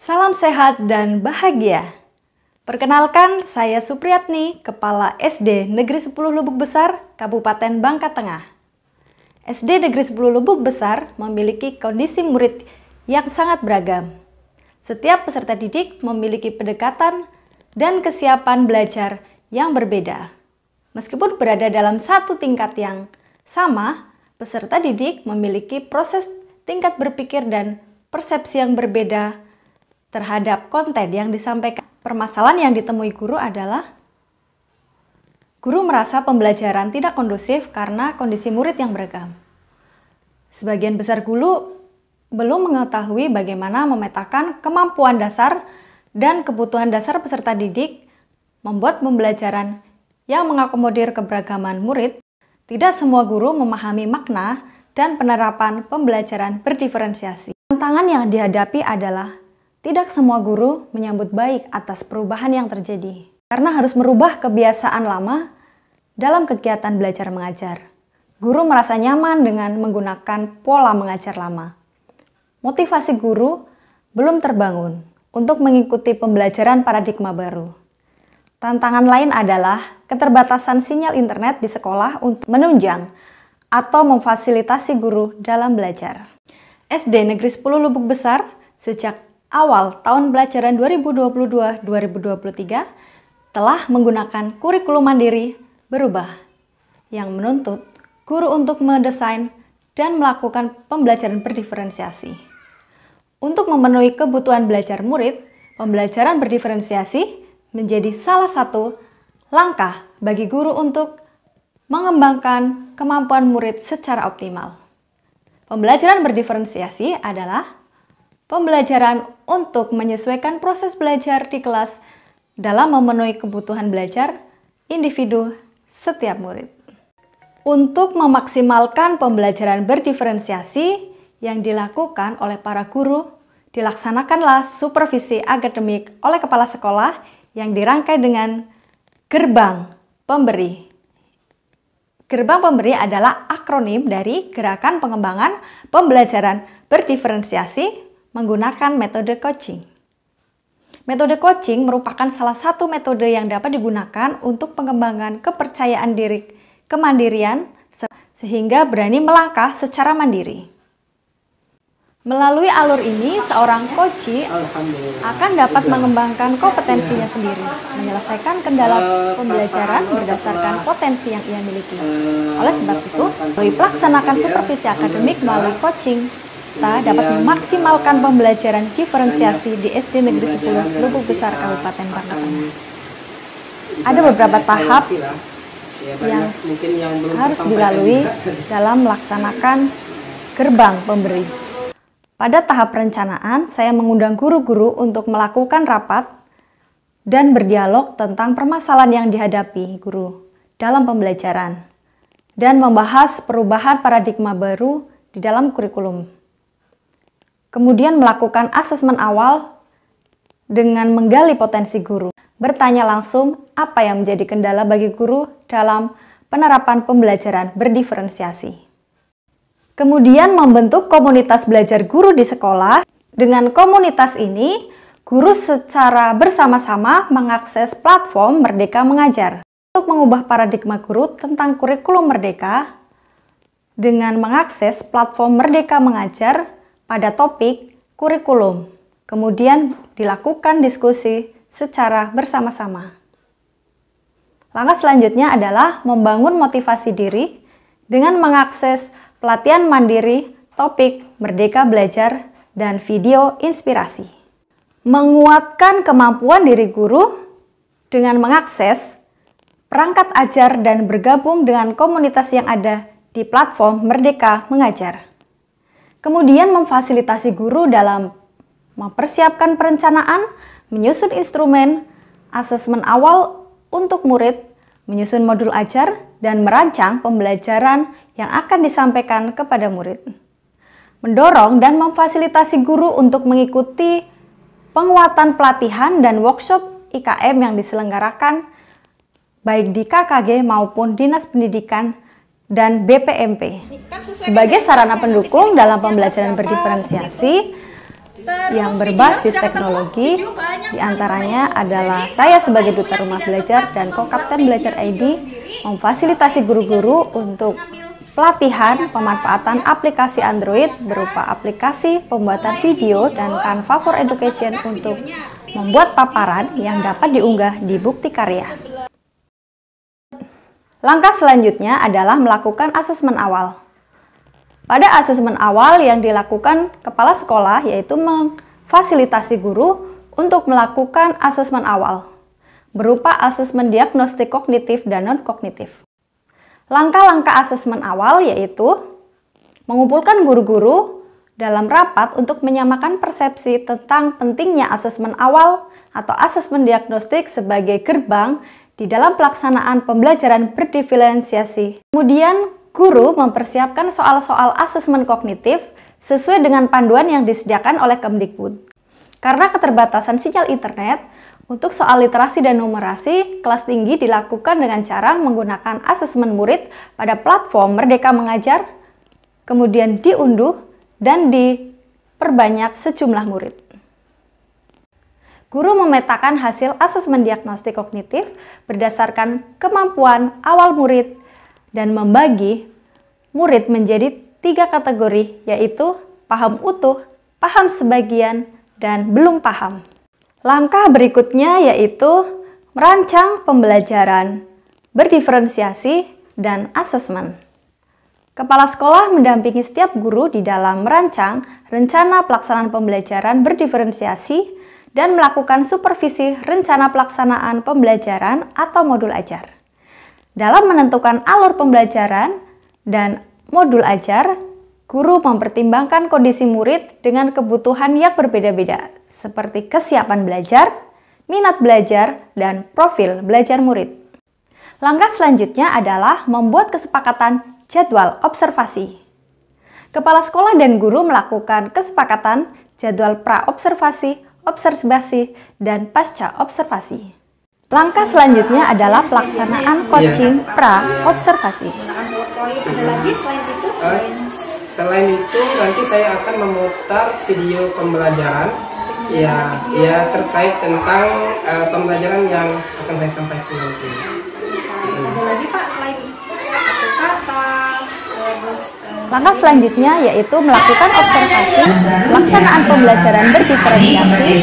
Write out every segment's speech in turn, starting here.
Salam sehat dan bahagia. Perkenalkan, saya Supriyatni, Kepala SD Negeri 10 Lubuk Besar, Kabupaten Bangka Tengah. SD Negeri 10 Lubuk Besar memiliki kondisi murid yang sangat beragam. Setiap peserta didik memiliki pendekatan dan kesiapan belajar yang berbeda. Meskipun berada dalam satu tingkat yang sama, peserta didik memiliki proses tingkat berpikir dan persepsi yang berbeda terhadap konten yang disampaikan. Permasalahan yang ditemui guru adalah guru merasa pembelajaran tidak kondusif karena kondisi murid yang beragam. Sebagian besar guru belum mengetahui bagaimana memetakan kemampuan dasar dan kebutuhan dasar peserta didik, membuat pembelajaran yang mengakomodir keberagaman murid. Tidak semua guru memahami makna dan penerapan pembelajaran berdiferensiasi. Tantangan yang dihadapi adalah tidak semua guru menyambut baik atas perubahan yang terjadi, karena harus merubah kebiasaan lama dalam kegiatan belajar mengajar. Guru merasa nyaman dengan menggunakan pola mengajar lama. Motivasi guru belum terbangun untuk mengikuti pembelajaran paradigma baru. Tantangan lain adalah keterbatasan sinyal internet di sekolah untuk menunjang atau memfasilitasi guru dalam belajar. SD Negeri 10 Lubuk Besar sejak awal tahun pelajaran 2022-2023 telah menggunakan kurikulum mandiri berubah yang menuntut guru untuk mendesain dan melakukan pembelajaran berdiferensiasi. Untuk memenuhi kebutuhan belajar murid, pembelajaran berdiferensiasi menjadi salah satu langkah bagi guru untuk mengembangkan kemampuan murid secara optimal. Pembelajaran berdiferensiasi adalah pembelajaran untuk menyesuaikan proses belajar di kelas dalam memenuhi kebutuhan belajar individu setiap murid. Untuk memaksimalkan pembelajaran berdiferensiasi yang dilakukan oleh para guru, dilaksanakanlah supervisi akademik oleh kepala sekolah yang dirangkai dengan Gerbang Pemberi. Gerbang Pemberi adalah akronim dari Gerakan Pengembangan Pembelajaran Berdiferensiasi menggunakan metode coaching. Metode coaching merupakan salah satu metode yang dapat digunakan untuk pengembangan kepercayaan diri, kemandirian, sehingga berani melangkah secara mandiri. Melalui alur ini, seorang coach akan dapat mengembangkan kompetensinya sendiri, menyelesaikan kendala pembelajaran berdasarkan potensi yang ia miliki. Oleh sebab itu, melalui pelaksanakan supervisi akademik melalui coaching, kita dapat memaksimalkan pembelajaran diferensiasi di SD Negeri 10 Lubuk Besar Kabupaten Bangka Tengah. Ada beberapa tahap yang harus dilalui dalam melaksanakan Gerbang Pemberi. Pada tahap perencanaan, saya mengundang guru-guru untuk melakukan rapat dan berdialog tentang permasalahan yang dihadapi guru dalam pembelajaran dan membahas perubahan paradigma baru di dalam kurikulum. Kemudian melakukan asesmen awal dengan menggali potensi guru. Bertanya langsung apa yang menjadi kendala bagi guru dalam penerapan pembelajaran berdiferensiasi. Kemudian membentuk komunitas belajar guru di sekolah. Dengan komunitas ini, guru secara bersama-sama mengakses platform Merdeka Mengajar. Untuk mengubah paradigma guru tentang kurikulum merdeka, dengan mengakses platform Merdeka Mengajar pada topik kurikulum, kemudian dilakukan diskusi secara bersama-sama. Langkah selanjutnya adalah membangun motivasi diri dengan mengakses pelatihan mandiri, topik Merdeka Belajar, dan video inspirasi. Menguatkan kemampuan diri guru dengan mengakses perangkat ajar dan bergabung dengan komunitas yang ada di platform Merdeka Mengajar. Kemudian memfasilitasi guru dalam mempersiapkan perencanaan, menyusun instrumen, asesmen awal untuk murid, menyusun modul ajar, dan merancang pembelajaran yang akan disampaikan kepada murid. Mendorong dan memfasilitasi guru untuk mengikuti penguatan pelatihan dan workshop IKM yang diselenggarakan baik di KKG maupun Dinas Pendidikan dan BPMP. Sebagai sarana pendukung dalam pembelajaran berdiferensiasi, yang berbasis teknologi. Di antaranya adalah saya sebagai Duta Rumah Belajar dan Co-Kapten Belajar ID memfasilitasi guru-guru untuk pelatihan pemanfaatan aplikasi Android berupa aplikasi pembuatan video dan Canva for Education untuk membuat paparan yang dapat diunggah di Bukti Karya. Langkah selanjutnya adalah melakukan asesmen awal. Pada asesmen awal yang dilakukan kepala sekolah yaitu memfasilitasi guru untuk melakukan asesmen awal berupa asesmen diagnostik kognitif dan non-kognitif. Langkah-langkah asesmen awal yaitu mengumpulkan guru-guru dalam rapat untuk menyamakan persepsi tentang pentingnya asesmen awal atau asesmen diagnostik sebagai gerbang di dalam pelaksanaan pembelajaran berdiferensiasi. Kemudian, guru mempersiapkan soal-soal asesmen kognitif sesuai dengan panduan yang disediakan oleh Kemdikbud. Karena keterbatasan sinyal internet, untuk soal literasi dan numerasi, kelas tinggi dilakukan dengan cara menggunakan asesmen murid pada platform Merdeka Mengajar, kemudian diunduh dan diperbanyak sejumlah murid. Guru memetakan hasil asesmen diagnostik kognitif berdasarkan kemampuan awal murid dan membagi murid menjadi 3 kategori, yaitu paham utuh, paham sebagian, dan belum paham. Langkah berikutnya yaitu merancang pembelajaran berdiferensiasi dan asesmen. Kepala sekolah mendampingi setiap guru di dalam merancang rencana pelaksanaan pembelajaran berdiferensiasi dan melakukan supervisi rencana pelaksanaan pembelajaran atau modul ajar. Dalam menentukan alur pembelajaran dan modul ajar, guru mempertimbangkan kondisi murid dengan kebutuhan yang berbeda-beda, seperti kesiapan belajar, minat belajar, dan profil belajar murid. Langkah selanjutnya adalah membuat kesepakatan jadwal observasi. Kepala sekolah dan guru melakukan kesepakatan jadwal pra-observasi, observasi, dan pasca observasi. Langkah selanjutnya adalah pelaksanaan coaching pra-observasi. Selain itu, nanti saya akan memutar video pembelajaran ya terkait tentang pembelajaran yang akan saya sampaikan nanti. Ada lagi Pak selain kata-kata? Langkah selanjutnya yaitu melakukan observasi pelaksanaan pembelajaran berdiferensiasi.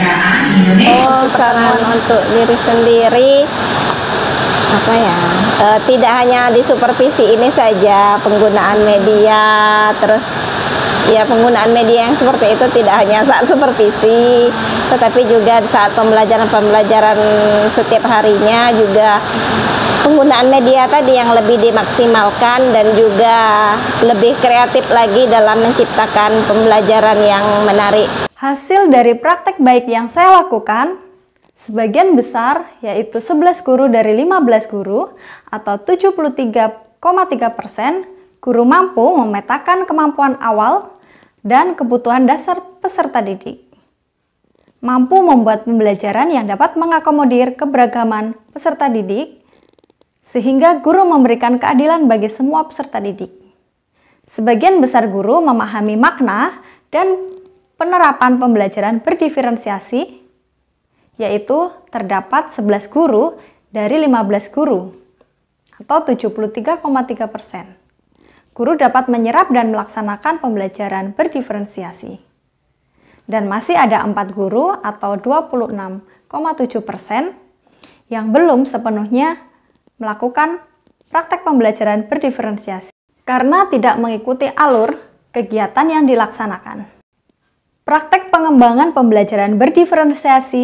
Saran untuk diri sendiri tidak hanya di supervisi ini saja, penggunaan media, terus ya penggunaan media yang seperti itu tidak hanya saat supervisi, tetapi juga saat pembelajaran setiap harinya juga penggunaan media tadi yang lebih dimaksimalkan dan juga lebih kreatif lagi dalam menciptakan pembelajaran yang menarik. Hasil dari praktek baik yang saya lakukan, sebagian besar yaitu 11 guru dari 15 guru atau 73,3%, guru mampu memetakan kemampuan awal dan kebutuhan dasar peserta didik. Mampu membuat pembelajaran yang dapat mengakomodir keberagaman peserta didik, sehingga guru memberikan keadilan bagi semua peserta didik. Sebagian besar guru memahami makna dan penerapan pembelajaran berdiferensiasi, yaitu terdapat 11 guru dari 15 guru, atau 73,3%. Guru dapat menyerap dan melaksanakan pembelajaran berdiferensiasi. Dan masih ada 4 guru atau 26,7% yang belum sepenuhnya melakukan praktek pembelajaran berdiferensiasi karena tidak mengikuti alur kegiatan yang dilaksanakan. Praktek pengembangan pembelajaran berdiferensiasi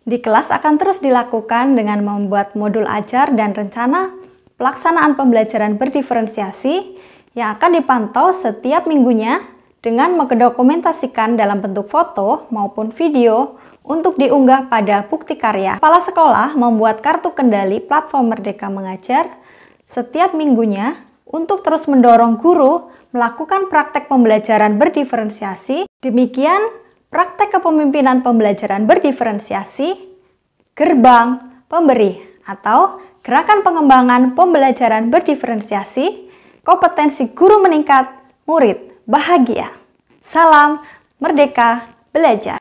di kelas akan terus dilakukan dengan membuat modul ajar dan rencana pelaksanaan pembelajaran berdiferensiasi yang akan dipantau setiap minggunya dengan mendokumentasikan dalam bentuk foto maupun video untuk diunggah pada Bukti Karya. Kepala sekolah membuat kartu kendali platform Merdeka Mengajar setiap minggunya untuk terus mendorong guru melakukan praktek pembelajaran berdiferensiasi. Demikian praktek kepemimpinan pembelajaran berdiferensiasi, gerbang pemberi atau gerakan pengembangan pembelajaran berdiferensiasi, kompetensi guru meningkat, murid bahagia. Salam Merdeka Belajar.